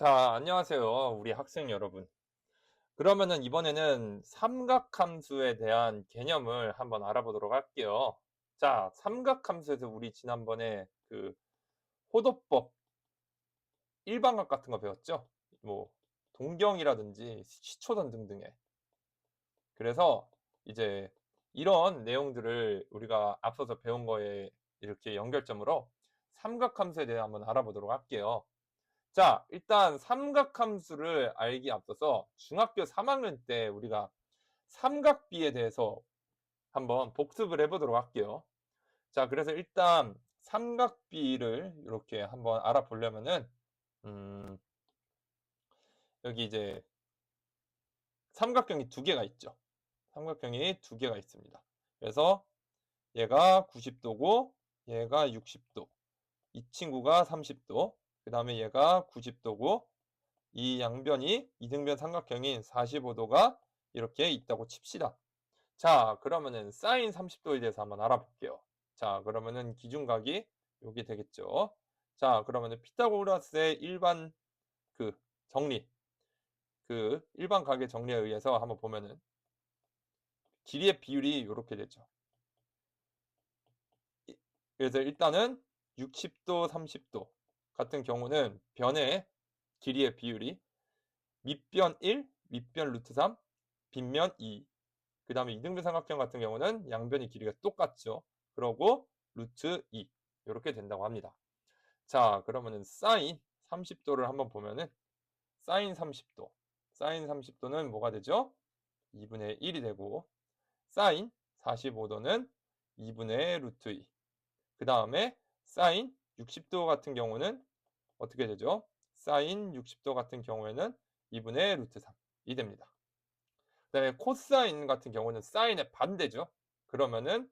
자, 안녕하세요. 우리 학생 여러분. 그러면은 이번에는 삼각함수에 대한 개념을 한번 알아보도록 할게요. 자, 삼각함수에서 우리 지난번에 그 호도법, 일반각 같은 거 배웠죠? 뭐, 동경이라든지 시초선 등등의. 그래서 이제 이런 내용들을 우리가 앞서서 배운 거에 이렇게 연결점으로 삼각함수에 대해 한번 알아보도록 할게요. 자, 일단 삼각함수를 알기 앞서서 중학교 3학년 때 우리가 삼각비에 대해서 한번 복습을 해보도록 할게요. 자, 그래서 일단 삼각비를 이렇게 한번 알아보려면은 음, 여기 이제 삼각형이 두 개가 있죠. 삼각형이 두 개가 있습니다. 그래서 얘가 90도고 얘가 60도, 이 친구가 30도, 그 다음에 얘가 90도고 이 양변이 이등변 삼각형인 45도가 이렇게 있다고 칩시다. 자, 그러면은 사인 30도에 대해서 한번 알아볼게요. 자, 그러면은 기준각이 여기 되겠죠. 자, 그러면은 피타고라스의 일반 그 정리, 그 일반 각의 정리에 의해서 한번 보면은 길이의 비율이 이렇게 되죠. 그래서 일단은 60도, 30도 같은 경우는 변의 길이의 비율이 밑변 1, 윗변 루트 3, 빗면 2. 그 다음에 이등변 삼각형 같은 경우는 양변의 길이가 똑같죠. 그러고 루트 2. 이렇게 된다고 합니다. 자, 그러면은 사인 30도를 한번 보면은 사인 30도. 사인 30도는 뭐가 되죠? 2분의 1이 되고 사인 45도는 2분의 루트 2. 그 다음에 사인 60도 같은 경우는 어떻게 되죠? 사인 60도 같은 경우에는 2분의 루트 3이 됩니다. 그 다음에 코사인 같은 경우는 사인의 반대죠. 그러면은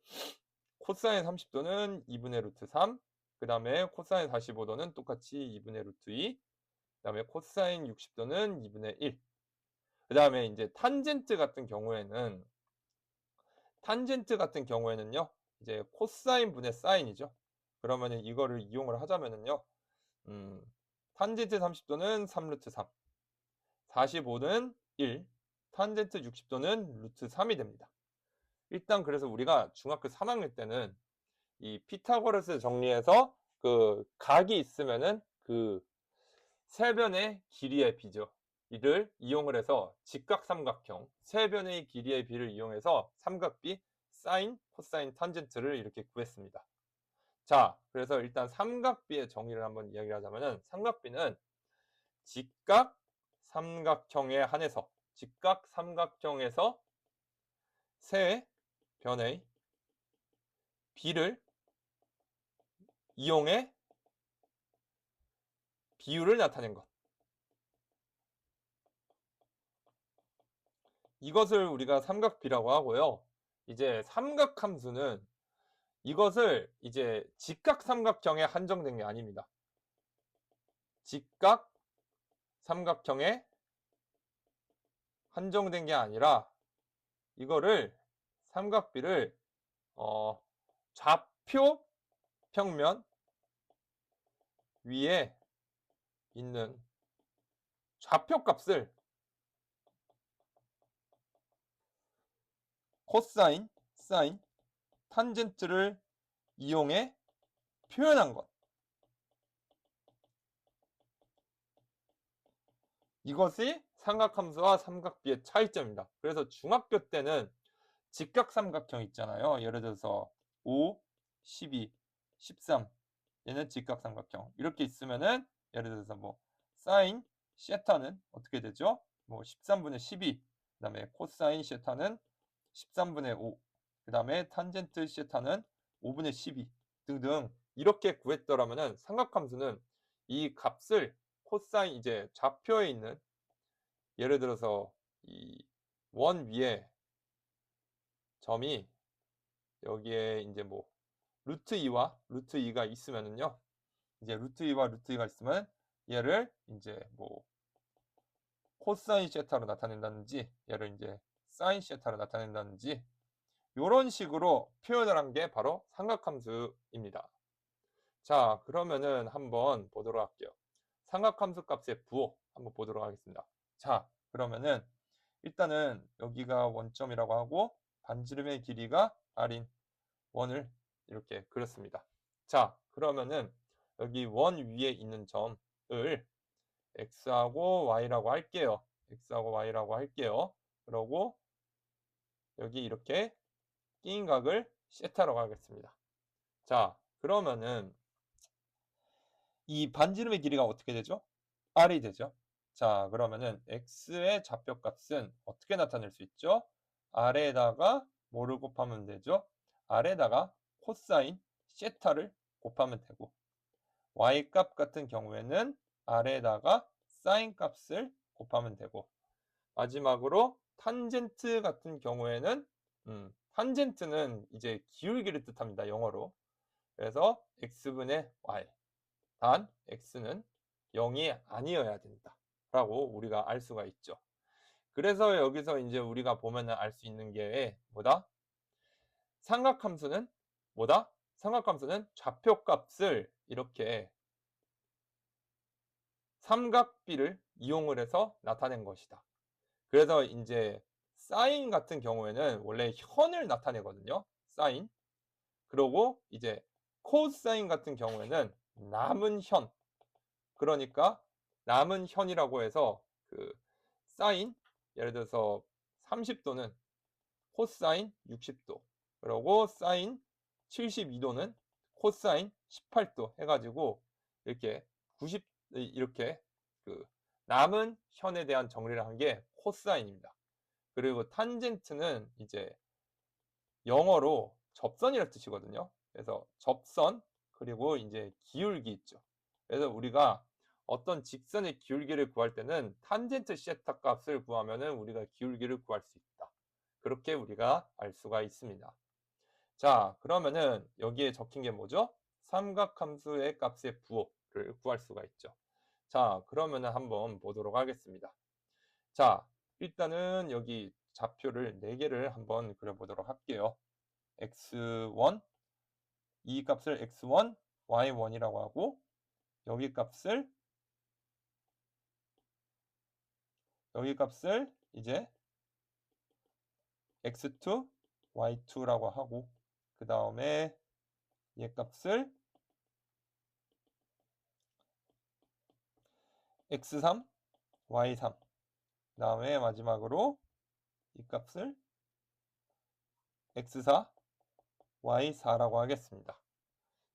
코사인 30도는 2분의 루트 3, 그 다음에 코사인 45도는 똑같이 2분의 루트 2, 그 다음에 코사인 60도는 2분의 1. 그 다음에 이제 탄젠트 같은 경우에는요, 이제 코사인 분의 사인이죠. 그러면은 이거를 이용을 하자면은요, 음, 탄젠트 30도는 3루트 3, 45는 1, 탄젠트 60도는 루트 3이 됩니다. 일단 그래서 우리가 중학교 3학년 때는 이 피타고라스 정리해서 그 각이 있으면은 그 세변의 길이의 비죠. 이를 이용을 해서 직각삼각형 세변의 길이의 비를 이용해서 삼각비 사인, 코사인, 탄젠트를 이렇게 구했습니다. 자, 그래서 일단 삼각비의 정의를 한번 이야기를 하자면은 삼각비는 직각 삼각형에 한해서 직각 삼각형에서 세 변의 비를 이용해 비율을 나타낸 것. 이것을 우리가 삼각비라고 하고요. 이제 삼각함수는 이것을 이제 직각삼각형에 한정된 게 아닙니다. 직각삼각형에 한정된 게 아니라 이거를 삼각비를 좌표 평면 위에 있는 좌표값을 코사인, 사인, 탄젠트를 이용해 표현한 것. 이것이 삼각함수와 삼각비의 차이점입니다. 그래서 중학교 때는 직각삼각형 있잖아요. 예를 들어서 5, 12, 13 얘는 직각삼각형 이렇게 있으면은 예를 들어서 뭐 사인 시에타는 어떻게 되죠? 뭐 13분의 12, 그 다음에 코사인 시에타는 13분의 5, 그 다음에 탄젠트 시에타는 5분의 12 등등 이렇게 구했더라면은 삼각함수는 이 값을 코사인 이제 좌표에 있는 예를 들어서 이 원 위에 점이 여기에 이제 뭐 루트 2와 루트 2가 있으면은요. 이제 루트 2와 루트 2가 있으면 얘를 이제 뭐 코사인 시에타로 나타낸다든지 얘를 이제 사인 시에타로 나타낸다든지 이런 식으로 표현을 한 게 바로 삼각함수입니다. 자, 그러면은 한번 보도록 할게요. 삼각함수 값의 부호 한번 보도록 하겠습니다. 자, 그러면은 일단은 여기가 원점이라고 하고 반지름의 길이가 r인 원을 이렇게 그렸습니다. 자, 그러면은 여기 원 위에 있는 점을 x하고 y라고 할게요. x하고 y라고 할게요. 그러고 여기 이렇게 끼인 각을 세타라고 하겠습니다. 자, 그러면은 이 반지름의 길이가 어떻게 되죠? r이 되죠. 자, 그러면은 x의 좌표값은 어떻게 나타낼 수 있죠? r에다가 뭐를 곱하면 되죠? r에다가 코사인 세타를 곱하면 되고, y 값 같은 경우에는 r에다가 사인 값을 곱하면 되고, 마지막으로 탄젠트 같은 경우에는 탄젠트는 이제 기울기를 뜻합니다. 영어로. 그래서 x분의 y. 단 x는 0이 아니어야 된다. 라고 우리가 알 수가 있죠. 그래서 여기서 이제 우리가 보면은 알 수 있는 게 뭐다? 삼각함수는 뭐다? 삼각함수는 좌표값을 이렇게 삼각비를 이용을 해서 나타낸 것이다. 그래서 이제 사인 같은 경우에는 원래 현을 나타내거든요. 사인. 그리고 이제 코사인 같은 경우에는 남은 현. 그러니까 남은 현이라고 해서 그 사인 예를 들어서 30도는 코사인 60도. 그리고 사인 72도는 코사인 18도 해가지고 이렇게 90 이렇게 그 남은 현에 대한 정리를 한 게 코사인입니다. 그리고 탄젠트는 이제 영어로 접선이라는 뜻이거든요. 그래서 접선 그리고 이제 기울기 있죠. 그래서 우리가 어떤 직선의 기울기를 구할 때는 탄젠트 세타 값을 구하면은 우리가 기울기를 구할 수 있다. 그렇게 우리가 알 수가 있습니다. 자, 그러면은 여기에 적힌 게 뭐죠? 삼각함수의 값의 부호를 구할 수가 있죠. 자, 그러면은 한번 보도록 하겠습니다. 자, 일단은 여기 좌표를 4개를 한번 그려보도록 할게요. x1, 이 값을 x1, y1이라고 하고 여기 값을 이제 x2, y2라고 하고 그 다음에 얘 값을 x3, y3 그 다음에 마지막으로 이 값을 x4, y4라고 하겠습니다.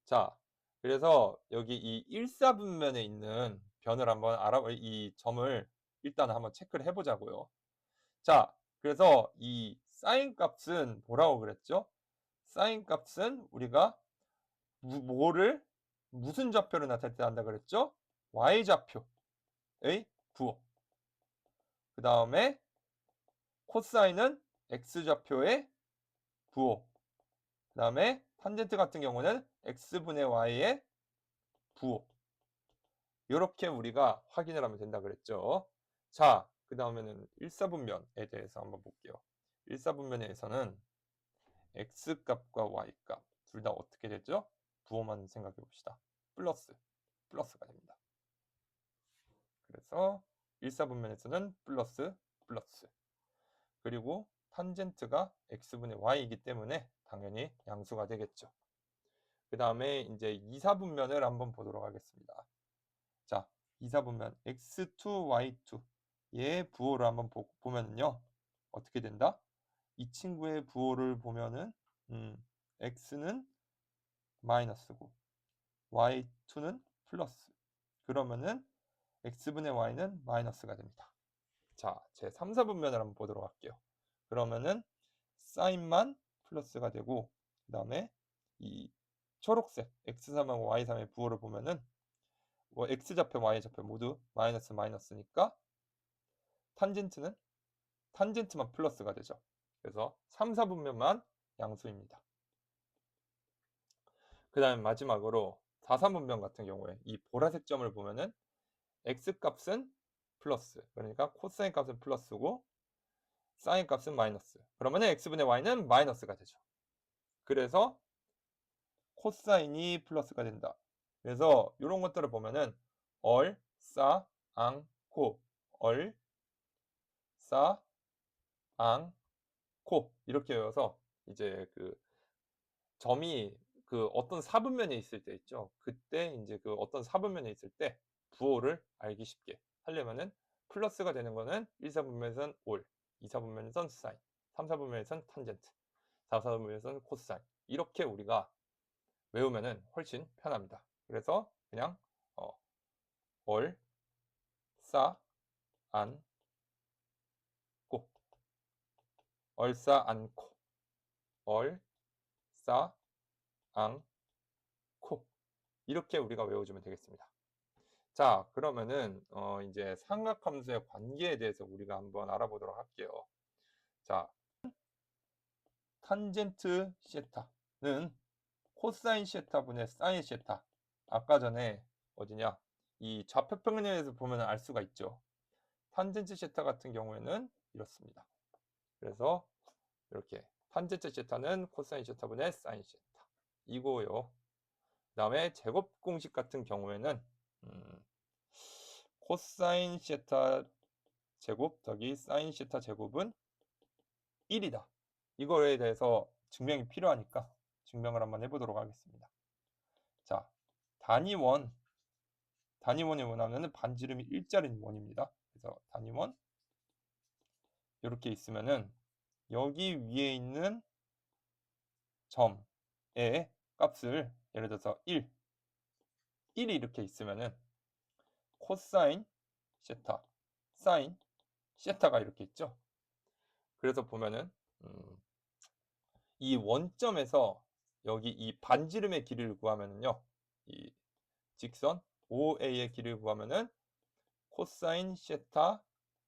자, 그래서 여기 이 1사분면에 있는 변을 한번 이 점을 일단 한번 체크를 해보자고요. 자, 그래서 이 사인 값은 뭐라고 그랬죠? 사인 값은 우리가 무슨 좌표를 나타낼 때 한다 그랬죠? y좌표의 부호. 그 다음에 코사인은 x좌표의 부호. 그 다음에 탄젠트 같은 경우는 x분의 y의 부호. 이렇게 우리가 확인을 하면 된다 그랬죠. 자, 그 다음에는 일사분면에 대해서 한번 볼게요. 일사분면에서는 x값과 y값 둘 다 어떻게 되죠? 부호만 생각해 봅시다. 플러스가 됩니다. 그래서 일사분면에서는 플러스. 그리고 탄젠트가 x분의 y이기 때문에 당연히 양수가 되겠죠. 그 다음에 이제 이사분면을 한번 보도록 하겠습니다. 자, 이사분면 x2, y2 얘의 부호를 한번 보면요. 어떻게 된다? 이 친구의 부호를 보면은 x는 마이너스고 y2는 플러스. 그러면은 x분의 y는 마이너스가 됩니다. 자, 제 3, 4분면을 한번 보도록 할게요. 그러면은 사인만 플러스가 되고 그 다음에 이 초록색 x3하고 y3의 부호를 보면은 뭐 x좌표, y좌표 모두 마이너스니까 탄젠트만 플러스가 되죠. 그래서 3, 4분면만 양수입니다. 그 다음에 마지막으로 4, 3분면 같은 경우에 이 보라색 점을 보면은 x값은 플러스, 그러니까 코사인 값은 플러스고 사인 값은 마이너스. 그러면은 x분의 y는 마이너스가 되죠. 그래서 코사인이 플러스가 된다. 그래서 이런 것들을 보면은 all 싸, 앙, 코. 얼, 싸, 앙, 코. 이렇게 외워서 이제 그 점이 그 어떤 사분면에 있을 때 있죠. 그때 인제 그 어떤 사분면에 있을 때 부호를 알기 쉽게 하려면은 플러스가 되는 거는 1사분면에선 올, 2사분면에선 사인, 3사분면에선 탄젠트, 4사분면에선 코사인. 이렇게 우리가 외우면은 훨씬 편합니다. 그래서 그냥 어 얼, 싸, 안, 코. 얼싸, 안, 코. 얼, 싸, 앙, 코. 이렇게 우리가 외워주면 되겠습니다. 자, 그러면은 인제 삼각함수의 관계에 대해서 우리가 한번 알아보도록 할게요. 자, 탄젠트 시타는 코사인 시타분의 사인 시타. 아까 전에 어디냐? 이 좌표평면에서 보면은 알 수가 있죠. 탄젠트 시타 같은 경우에는 이렇습니다. 그래서 이렇게 탄젠트 시타는 코사인 시타분의 사인 시타 이거요. 그다음에 제곱 공식 같은 경우에는 코사인 시타 제곱 더하기 사인 시타 제곱은 1이다. 이거에 대해서 증명이 필요하니까 증명을 한번 해보도록 하겠습니다. 자, 단위원이 뭐냐면은 반지름이 일자리인 원입니다. 그래서 단위원 이렇게 있으면은 여기 위에 있는 점의 값을 예를 들어서 1, 1이 이렇게 있으면은 코사인 시타, 사인 시타가 이렇게 있죠. 그래서 보면은 이 원점에서 여기 이 반지름의 길이를 구하면은요. 이 직선 OA의 길이를 구하면은 코사인 시타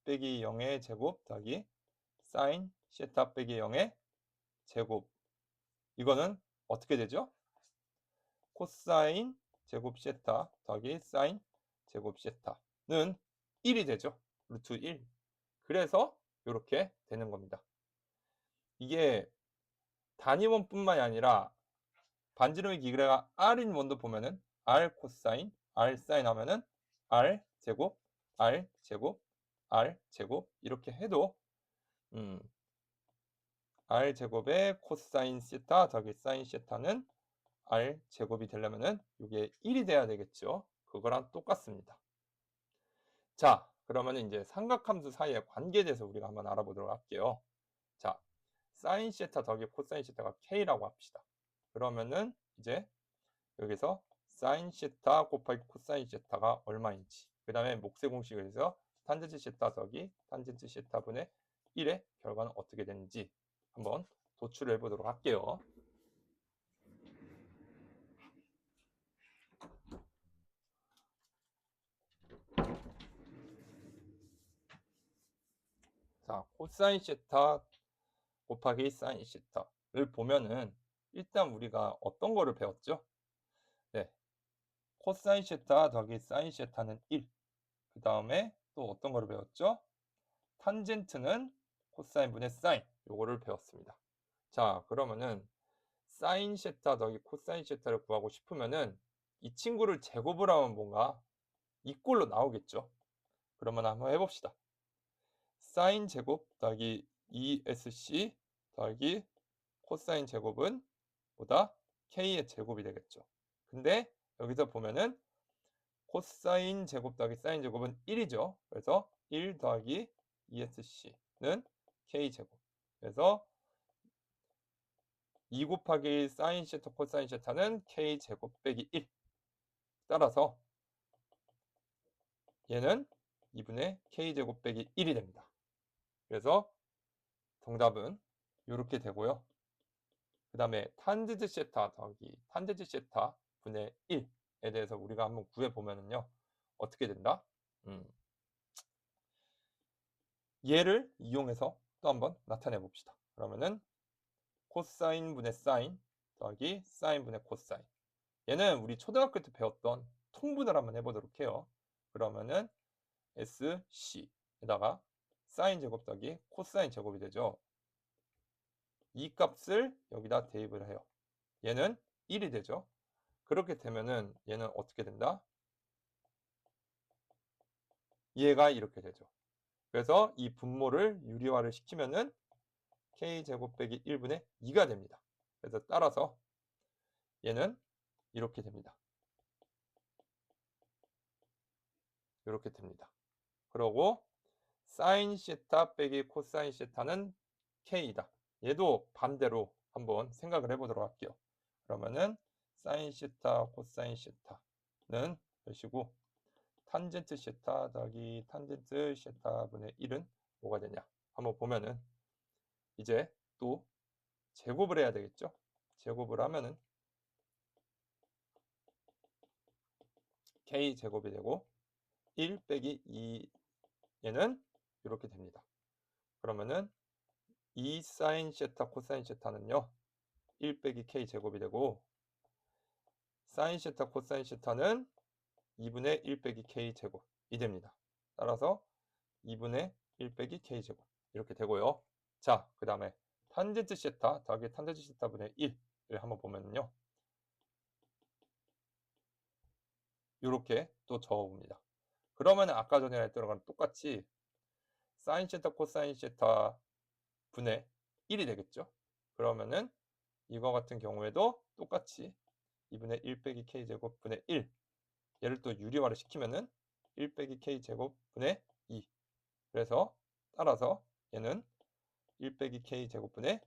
빼기 0의 제곱 더하기 사인 시타 빼기 0의 제곱. 이거는 어떻게 되죠? 코사인 제곱 시타 더하기 사인 제곱 시타는 1이 되죠. 루트 1. 그래서 이렇게 되는 겁니다. 이게 단위원뿐만이 아니라 반지름의 길이가 r인 원도 보면은 r 코사인, r 사인 하면은 r 제곱, r 제곱, r 제곱 이렇게 해도 r 제곱의 코사인 시타 더하기 사인 시타는 r 제곱이 되려면은 이게 1이 돼야 되겠죠. 그거랑 똑같습니다. 자, 그러면은 이제 삼각함수 사이의 관계에 대해서 우리가 한번 알아보도록 할게요. 자, 사인 시타 더하기 코사인 시타가 k라고 합시다. 그러면은 이제 여기서 사인 시타 곱하기 코사인 시타가 얼마인지, 그 다음에 몫의 공식을 해서 탄젠트 시타 더하기 탄젠트 시타분의 1의 결과는 어떻게 되는지 한번 도출을 해보도록 할게요. 자, 코사인 시타 곱하기 사인 시타를 보면은 일단 우리가 어떤 거를 배웠죠? 네, 코사인 시타 더하기 사인 시타는 1. 그 다음에 또 어떤 거를 배웠죠? 탄젠트는 코사인 분의 사인. 요거를 배웠습니다. 자, 그러면은 사인 시타 더하기 코사인 시타를 구하고 싶으면은 이 친구를 제곱을 하면 뭔가 이 꼴로 나오겠죠. 그러면 한번 해봅시다. 사인 제곱 더하기 2sc 더하기 코사인 제곱은 보다 k의 제곱이 되겠죠. 근데 여기서 보면은 코사인 제곱 더하기 사인 제곱은 1이죠. 그래서 1 더하기 2sc는 k제곱. 그래서 2 곱하기 사인 시타 코사인 시타는 k제곱 빼기 1. 따라서 얘는 2분의 k제곱 빼기 1이 됩니다. 그래서 정답은 이렇게 되고요. 그 다음에 탄젠트 시타 더하기 탄젠트 시타 분의 1에 대해서 우리가 한번 구해보면은요. 어떻게 된다? 얘를 이용해서 또 한번 나타내 봅시다. 그러면은 코사인 분의 사인 더하기 사인 분의 코사인. 얘는 우리 초등학교 때 배웠던 통분을 한번 해보도록 해요. 그러면은 SC에다가 사인 제곱 더하기 코사인 제곱이 되죠. 이 값을 여기다 대입을 해요. 얘는 1이 되죠. 그렇게 되면은 얘는 어떻게 된다? 얘가 이렇게 되죠. 그래서 이 분모를 유리화를 시키면은 k제곱 빼기 1분의 2가 됩니다. 그래서 따라서 얘는 이렇게 됩니다. 이렇게 됩니다. 그러고 사인 시타 빼기 코사인 시타는 k이다. 얘도 반대로 한번 생각을 해보도록 할게요. 그러면은 사인 시타 코사인 시타는 몇이고 탄젠트 시타 더하기 탄젠트 시타분의 1은 뭐가 되냐 한번 보면은 이제 또 제곱을 해야 되겠죠. 제곱을 하면은 k제곱이 되고 1 빼기 2 얘는 이렇게 됩니다. 그러면은 2 사인 시타 코사인 시타는요 1 빼기 k제곱이 되고 사인 시타 코사인 시타는 2분의 1 빼기 k제곱이 됩니다. 따라서 2분의 1 빼기 k제곱 이렇게 되고요. 자, 그 다음에 탄젠트 시타 더하기 탄젠트 시타분의 1을 한번 보면요. 이렇게 또 적어봅니다. 그러면 아까 전에 했던 거랑 똑같이 사인 시타 코사인 시타 분의 1이 되겠죠. 그러면은 이거 같은 경우에도 똑같이 2분의 1 빼기 k제곱 분의 1 얘를 또 유리화를 시키면은 1 빼기 k제곱 분의 2 그래서 따라서 얘는 1 빼기 k제곱 분의